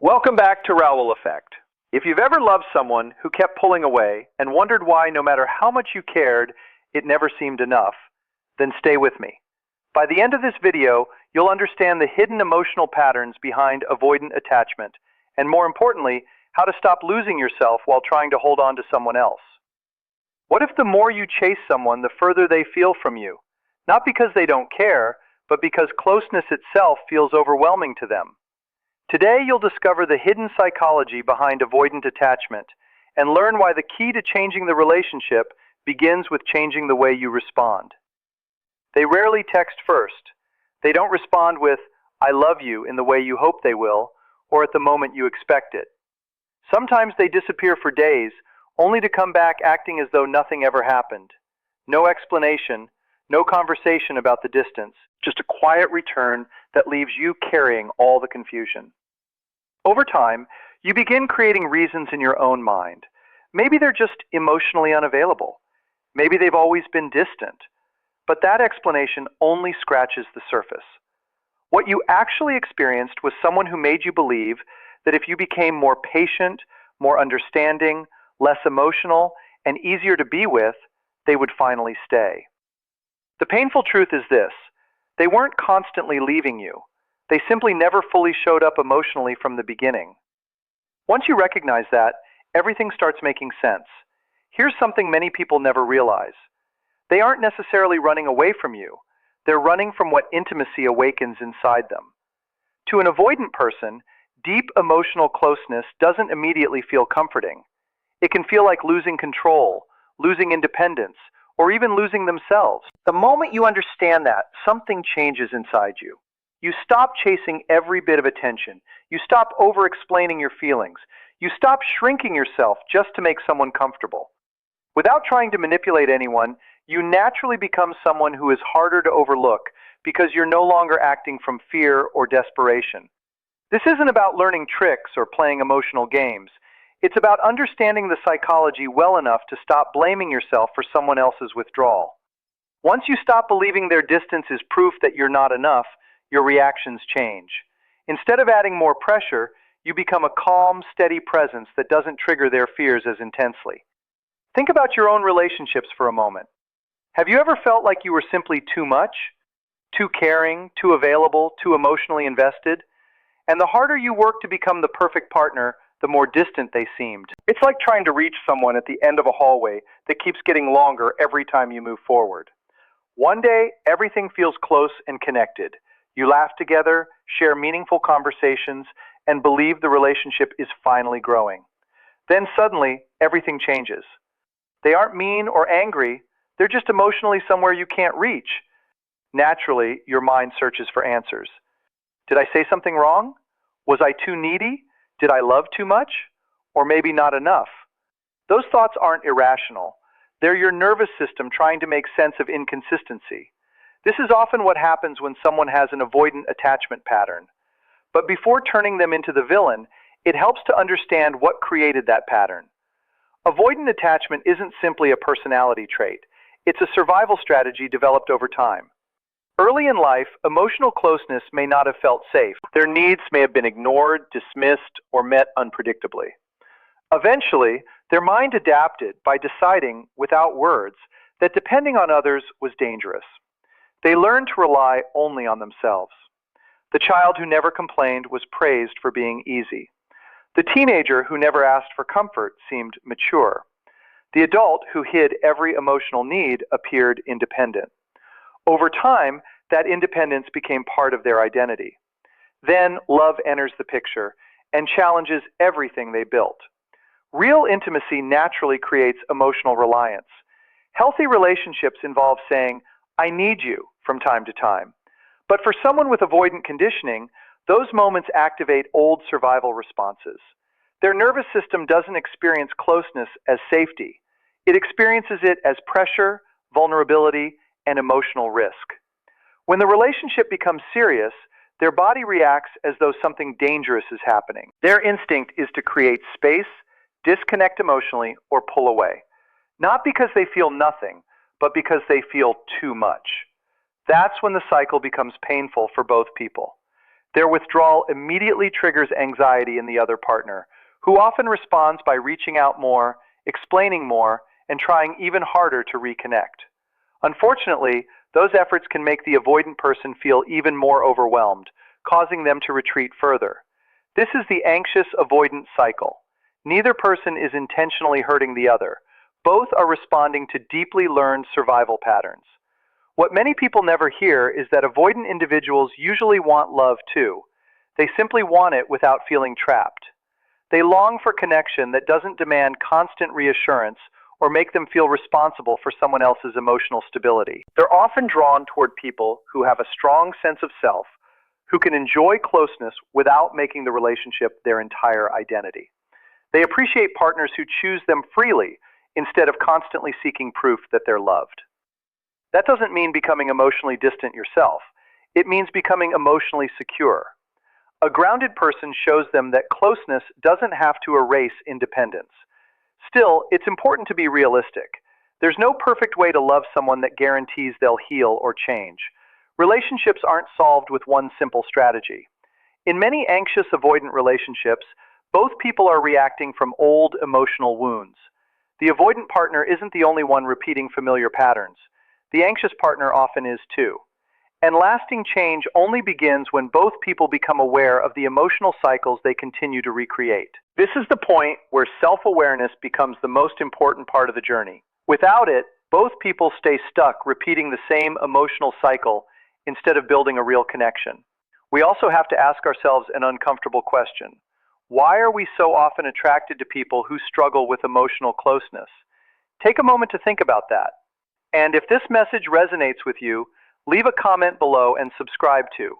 Welcome back to RAUL Effect. If you've ever loved someone who kept pulling away and wondered why no matter how much you cared, it never seemed enough, then stay with me. By the end of this video, you'll understand the hidden emotional patterns behind avoidant attachment, and more importantly, how to stop losing yourself while trying to hold on to someone else. What if the more you chase someone, the further they feel from you? Not because they don't care, but because closeness itself feels overwhelming to them. Today, you'll discover the hidden psychology behind avoidant attachment and learn why the key to changing the relationship begins with changing the way you respond. They rarely text first. They don't respond with, "I love you," in the way you hope they will, or at the moment you expect it. Sometimes they disappear for days, only to come back acting as though nothing ever happened. No explanation, no conversation about the distance, just a quiet return that leaves you carrying all the confusion. Over time, you begin creating reasons in your own mind. Maybe they're just emotionally unavailable. Maybe they've always been distant. But that explanation only scratches the surface. What you actually experienced was someone who made you believe that if you became more patient, more understanding, less emotional, and easier to be with, they would finally stay. The painful truth is this: they weren't constantly leaving you. They simply never fully showed up emotionally from the beginning. Once you recognize that, everything starts making sense. Here's something many people never realize. They aren't necessarily running away from you. They're running from what intimacy awakens inside them. To an avoidant person, deep emotional closeness doesn't immediately feel comforting. It can feel like losing control, losing independence, or even losing themselves. The moment you understand that, something changes inside you. You stop chasing every bit of attention. You stop over-explaining your feelings. You stop shrinking yourself just to make someone comfortable. Without trying to manipulate anyone, you naturally become someone who is harder to overlook because you're no longer acting from fear or desperation. This isn't about learning tricks or playing emotional games. It's about understanding the psychology well enough to stop blaming yourself for someone else's withdrawal. Once you stop believing their distance is proof that you're not enough, your reactions change. Instead of adding more pressure, you become a calm, steady presence that doesn't trigger their fears as intensely. Think about your own relationships for a moment. Have you ever felt like you were simply too much? Too caring, too available, too emotionally invested? And the harder you work to become the perfect partner, the more distant they seemed. It's like trying to reach someone at the end of a hallway that keeps getting longer every time you move forward. One day, everything feels close and connected. You laugh together, share meaningful conversations, and believe the relationship is finally growing. Then suddenly, everything changes. They aren't mean or angry, they're just emotionally somewhere you can't reach. Naturally, your mind searches for answers. Did I say something wrong? Was I too needy? Did I love too much? Or maybe not enough? Those thoughts aren't irrational. They're your nervous system trying to make sense of inconsistency. This is often what happens when someone has an avoidant attachment pattern. But before turning them into the villain, it helps to understand what created that pattern. Avoidant attachment isn't simply a personality trait. It's a survival strategy developed over time. Early in life, emotional closeness may not have felt safe. Their needs may have been ignored, dismissed, or met unpredictably. Eventually, their mind adapted by deciding, without words, that depending on others was dangerous. They learned to rely only on themselves. The child who never complained was praised for being easy. The teenager who never asked for comfort seemed mature. The adult who hid every emotional need appeared independent. Over time, that independence became part of their identity. Then love enters the picture and challenges everything they built. Real intimacy naturally creates emotional reliance. Healthy relationships involve saying, "I need you," from time to time. But for someone with avoidant conditioning, those moments activate old survival responses. Their nervous system doesn't experience closeness as safety. It experiences it as pressure, vulnerability, and emotional risk. When the relationship becomes serious, their body reacts as though something dangerous is happening. Their instinct is to create space, disconnect emotionally, or pull away. Not because they feel nothing, but because they feel too much. That's when the cycle becomes painful for both people. Their withdrawal immediately triggers anxiety in the other partner, who often responds by reaching out more, explaining more, and trying even harder to reconnect. Unfortunately, those efforts can make the avoidant person feel even more overwhelmed, causing them to retreat further. This is the anxious avoidant cycle. Neither person is intentionally hurting the other. Both are responding to deeply learned survival patterns. What many people never hear is that avoidant individuals usually want love too. They simply want it without feeling trapped. They long for connection that doesn't demand constant reassurance or make them feel responsible for someone else's emotional stability. They're often drawn toward people who have a strong sense of self, who can enjoy closeness without making the relationship their entire identity. They appreciate partners who choose them freely instead of constantly seeking proof that they're loved. That doesn't mean becoming emotionally distant yourself. It means becoming emotionally secure. A grounded person shows them that closeness doesn't have to erase independence. Still, it's important to be realistic. There's no perfect way to love someone that guarantees they'll heal or change. Relationships aren't solved with one simple strategy. In many anxious avoidant relationships, both people are reacting from old emotional wounds. The avoidant partner isn't the only one repeating familiar patterns. The anxious partner often is too. And lasting change only begins when both people become aware of the emotional cycles they continue to recreate. This is the point where self-awareness becomes the most important part of the journey. Without it, both people stay stuck repeating the same emotional cycle instead of building a real connection. We also have to ask ourselves an uncomfortable question. Why are we so often attracted to people who struggle with emotional closeness? Take a moment to think about that. And if this message resonates with you, leave a comment below and subscribe too.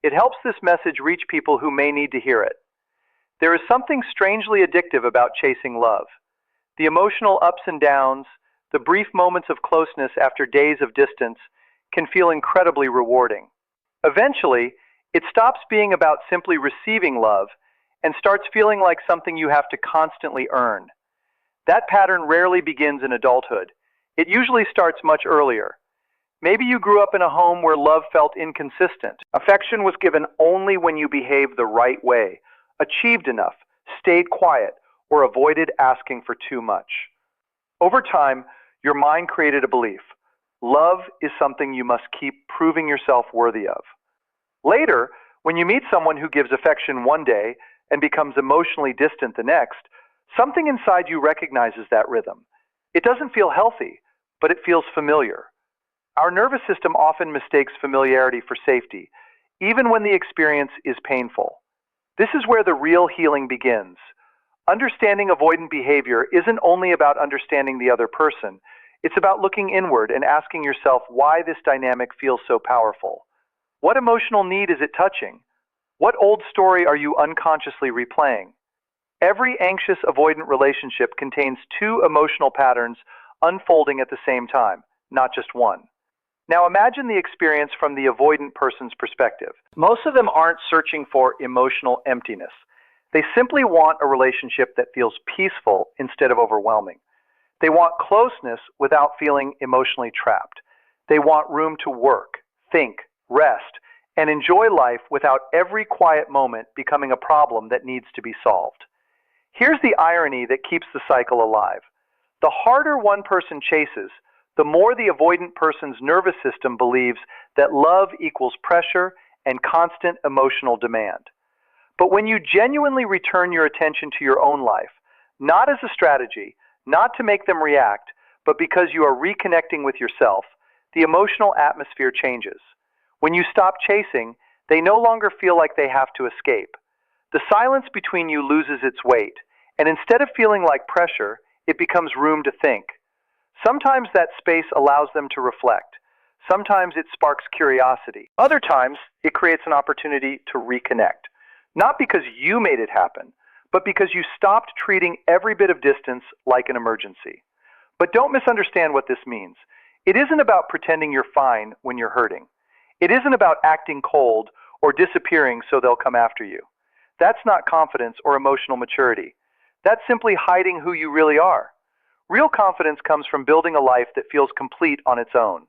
It helps this message reach people who may need to hear it. There is something strangely addictive about chasing love. The emotional ups and downs, the brief moments of closeness after days of distance, can feel incredibly rewarding. Eventually, it stops being about simply receiving love and starts feeling like something you have to constantly earn. That pattern rarely begins in adulthood. It usually starts much earlier. Maybe you grew up in a home where love felt inconsistent. Affection was given only when you behaved the right way, achieved enough, stayed quiet, or avoided asking for too much. Over time, your mind created a belief. Love is something you must keep proving yourself worthy of. Later, when you meet someone who gives affection one day and becomes emotionally distant the next, something inside you recognizes that rhythm. It doesn't feel healthy, but it feels familiar. Our nervous system often mistakes familiarity for safety, even when the experience is painful. This is where the real healing begins. Understanding avoidant behavior isn't only about understanding the other person. It's about looking inward and asking yourself why this dynamic feels so powerful. What emotional need is it touching? What old story are you unconsciously replaying? Every anxious avoidant relationship contains two emotional patterns unfolding at the same time, not just one. Now imagine the experience from the avoidant person's perspective. Most of them aren't searching for emotional emptiness. They simply want a relationship that feels peaceful instead of overwhelming. They want closeness without feeling emotionally trapped. They want room to work, think, rest, and enjoy life without every quiet moment becoming a problem that needs to be solved. Here's the irony that keeps the cycle alive. The harder one person chases, the more the avoidant person's nervous system believes that love equals pressure and constant emotional demand. But when you genuinely return your attention to your own life, not as a strategy, not to make them react, but because you are reconnecting with yourself, the emotional atmosphere changes. When you stop chasing, they no longer feel like they have to escape. The silence between you loses its weight, and instead of feeling like pressure, it becomes room to think. Sometimes that space allows them to reflect. Sometimes it sparks curiosity. Other times, it creates an opportunity to reconnect. Not because you made it happen, but because you stopped treating every bit of distance like an emergency. But don't misunderstand what this means. It isn't about pretending you're fine when you're hurting. It isn't about acting cold or disappearing so they'll come after you. That's not confidence or emotional maturity. That's simply hiding who you really are. Real confidence comes from building a life that feels complete on its own.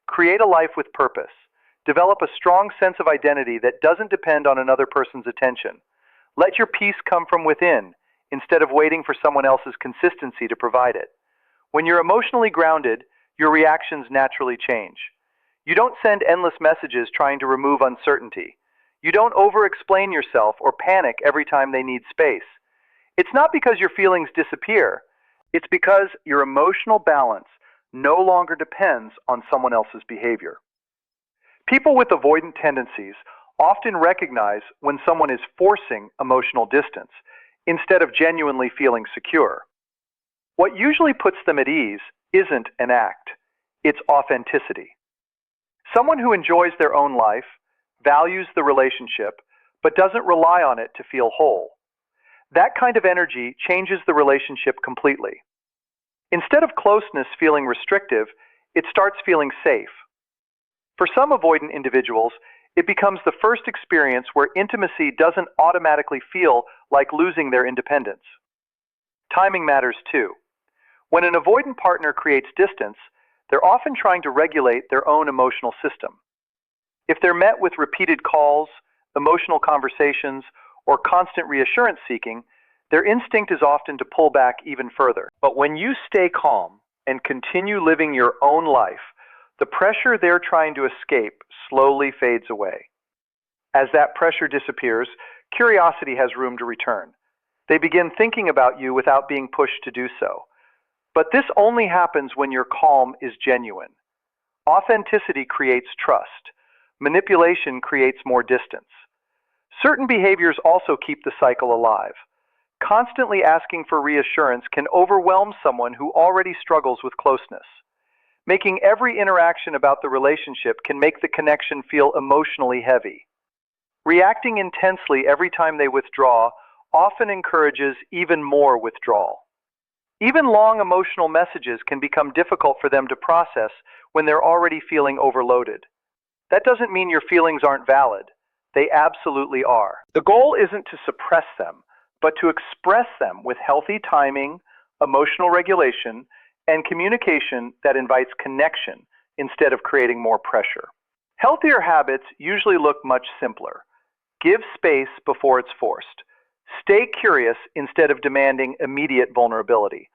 Create a life with purpose. Develop a strong sense of identity that doesn't depend on another person's attention. Let your peace come from within instead of waiting for someone else's consistency to provide it. When you're emotionally grounded, your reactions naturally change. You don't send endless messages trying to remove uncertainty. You don't over-explain yourself or panic every time they need space. It's not because your feelings disappear. It's because your emotional balance no longer depends on someone else's behavior. People with avoidant tendencies often recognize when someone is forcing emotional distance instead of genuinely feeling secure. What usually puts them at ease isn't an act, it's authenticity. Someone who enjoys their own life, values the relationship, but doesn't rely on it to feel whole. That kind of energy changes the relationship completely. Instead of closeness feeling restrictive, it starts feeling safe. For some avoidant individuals, it becomes the first experience where intimacy doesn't automatically feel like losing their independence. Timing matters too. When an avoidant partner creates distance, they're often trying to regulate their own emotional system. If they're met with repeated calls, emotional conversations, or constant reassurance seeking, their instinct is often to pull back even further. But when you stay calm and continue living your own life, the pressure they're trying to escape slowly fades away. As that pressure disappears, curiosity has room to return. They begin thinking about you without being pushed to do so. But this only happens when your calm is genuine. Authenticity creates trust. Manipulation creates more distance. Certain behaviors also keep the cycle alive. Constantly asking for reassurance can overwhelm someone who already struggles with closeness. Making every interaction about the relationship can make the connection feel emotionally heavy. Reacting intensely every time they withdraw often encourages even more withdrawal. Even long emotional messages can become difficult for them to process when they're already feeling overloaded. That doesn't mean your feelings aren't valid. They absolutely are. The goal isn't to suppress them, but to express them with healthy timing, emotional regulation, and communication that invites connection instead of creating more pressure. Healthier habits usually look much simpler. Give space before it's forced. Stay curious instead of demanding immediate vulnerability.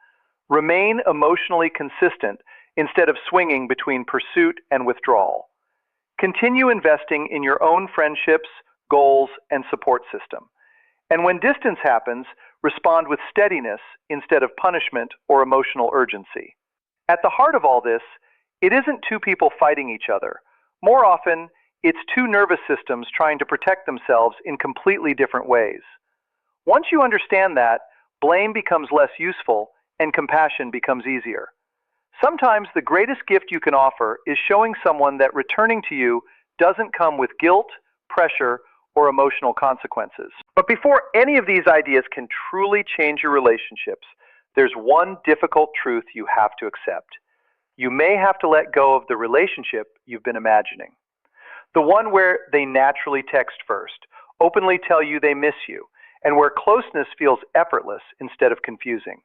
Remain emotionally consistent instead of swinging between pursuit and withdrawal. Continue investing in your own friendships, goals, and support system. And when distance happens, respond with steadiness instead of punishment or emotional urgency. At the heart of all this, it isn't two people fighting each other. More often, it's two nervous systems trying to protect themselves in completely different ways. Once you understand that, blame becomes less useful and compassion becomes easier. Sometimes the greatest gift you can offer is showing someone that returning to you doesn't come with guilt, pressure, or emotional consequences. But before any of these ideas can truly change your relationships, there's one difficult truth you have to accept. You may have to let go of the relationship you've been imagining. The one where they naturally text first, openly tell you they miss you, and where closeness feels effortless instead of confusing.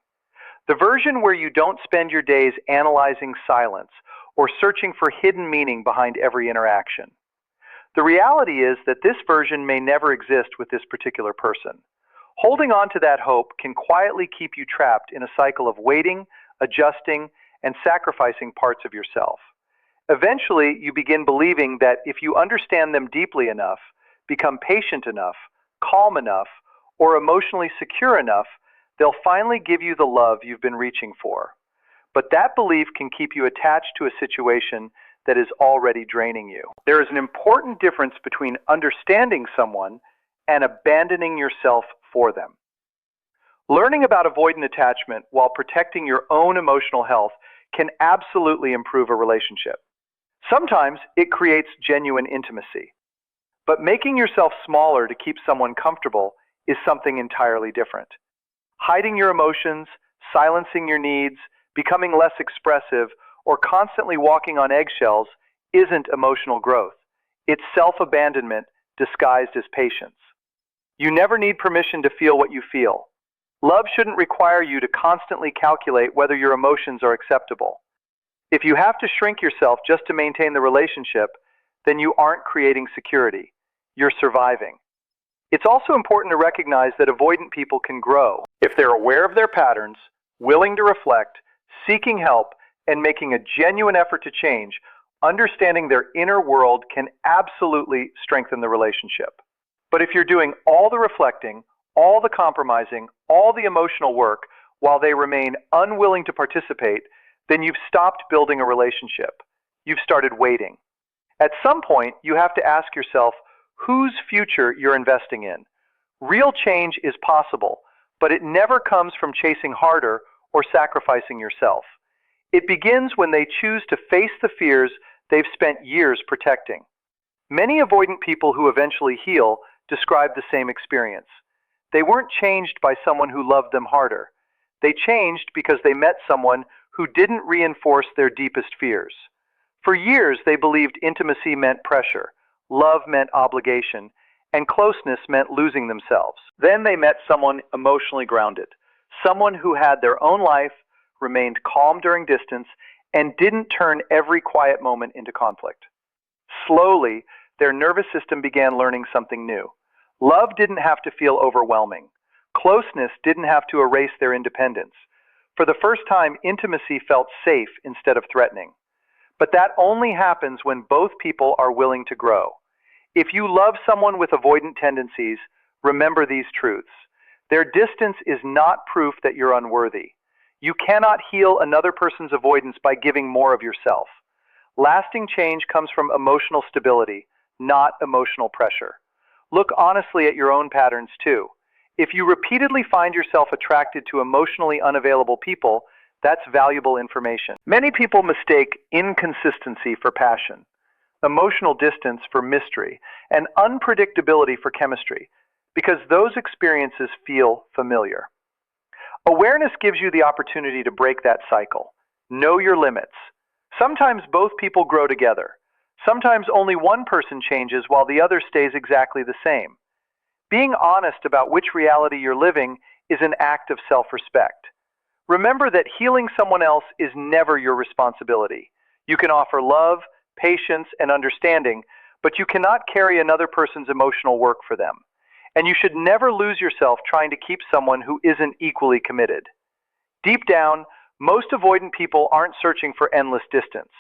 The version where you don't spend your days analyzing silence or searching for hidden meaning behind every interaction. The reality is that this version may never exist with this particular person. Holding on to that hope can quietly keep you trapped in a cycle of waiting, adjusting, and sacrificing parts of yourself. Eventually, you begin believing that if you understand them deeply enough, become patient enough, calm enough, or emotionally secure enough, they'll finally give you the love you've been reaching for. But that belief can keep you attached to a situation that is already draining you. There is an important difference between understanding someone and abandoning yourself for them. Learning about avoidant attachment while protecting your own emotional health can absolutely improve a relationship. Sometimes it creates genuine intimacy. But making yourself smaller to keep someone comfortable is something entirely different. Hiding your emotions, silencing your needs, becoming less expressive, or constantly walking on eggshells isn't emotional growth. It's self-abandonment disguised as patience. You never need permission to feel what you feel. Love shouldn't require you to constantly calculate whether your emotions are acceptable. If you have to shrink yourself just to maintain the relationship, then you aren't creating security. You're surviving. It's also important to recognize that avoidant people can grow if they're aware of their patterns, willing to reflect, seeking help, and making a genuine effort to change. Understanding their inner world can absolutely strengthen the relationship. But if you're doing all the reflecting, all the compromising, all the emotional work while they remain unwilling to participate, then you've stopped building a relationship. You've started waiting. At some point, you have to ask yourself whose future you're investing in. Real change is possible, but it never comes from chasing harder or sacrificing yourself. It begins when they choose to face the fears they've spent years protecting. Many avoidant people who eventually heal describe the same experience. They weren't changed by someone who loved them harder. They changed because they met someone who didn't reinforce their deepest fears. For years, they believed intimacy meant pressure, love meant obligation, and closeness meant losing themselves. Then they met someone emotionally grounded, someone who had their own life, remained calm during distance, and didn't turn every quiet moment into conflict. Slowly, their nervous system began learning something new. Love didn't have to feel overwhelming. Closeness didn't have to erase their independence. For the first time, intimacy felt safe instead of threatening. But that only happens when both people are willing to grow. If you love someone with avoidant tendencies, remember these truths. Their distance is not proof that you're unworthy. You cannot heal another person's avoidance by giving more of yourself. Lasting change comes from emotional stability, not emotional pressure. Look honestly at your own patterns too. If you repeatedly find yourself attracted to emotionally unavailable people, that's valuable information. Many people mistake inconsistency for passion, emotional distance for mystery, and unpredictability for chemistry, because those experiences feel familiar. Awareness gives you the opportunity to break that cycle. Know your limits. Sometimes both people grow together. Sometimes only one person changes while the other stays exactly the same. Being honest about which reality you're living is an act of self-respect. Remember that healing someone else is never your responsibility. You can offer love, patience, and understanding, but you cannot carry another person's emotional work for them. And you should never lose yourself trying to keep someone who isn't equally committed. Deep down, most avoidant people aren't searching for endless distance.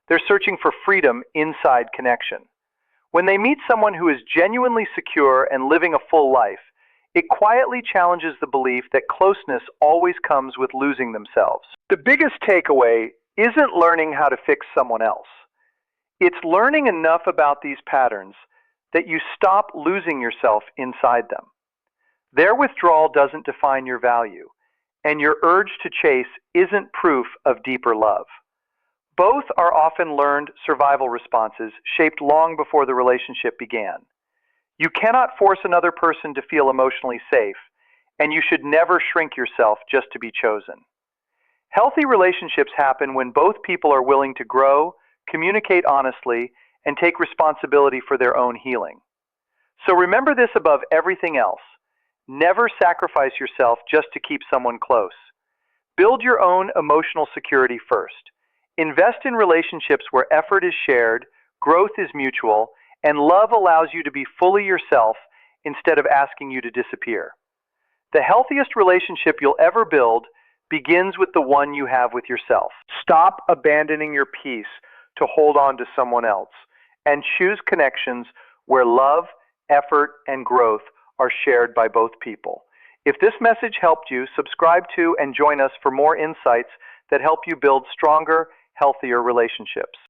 They're searching for freedom inside connection. When they meet someone who is genuinely secure and living a full life, it quietly challenges the belief that closeness always comes with losing themselves. The biggest takeaway isn't learning how to fix someone else. It's learning enough about these patterns that you stop losing yourself inside them. Their withdrawal doesn't define your value, and your urge to chase isn't proof of deeper love. Both are often learned survival responses shaped long before the relationship began. You cannot force another person to feel emotionally safe, and you should never shrink yourself just to be chosen. Healthy relationships happen when both people are willing to grow, communicate honestly, and take responsibility for their own healing. So remember this above everything else. Never sacrifice yourself just to keep someone close. Build your own emotional security first. Invest in relationships where effort is shared, growth is mutual, and love allows you to be fully yourself instead of asking you to disappear. The healthiest relationship you'll ever build begins with the one you have with yourself. Stop abandoning your peace to hold on to someone else, and choose connections where love, effort, and growth are shared by both people. If this message helped you, subscribe to and join us for more insights that help you build stronger, healthier relationships.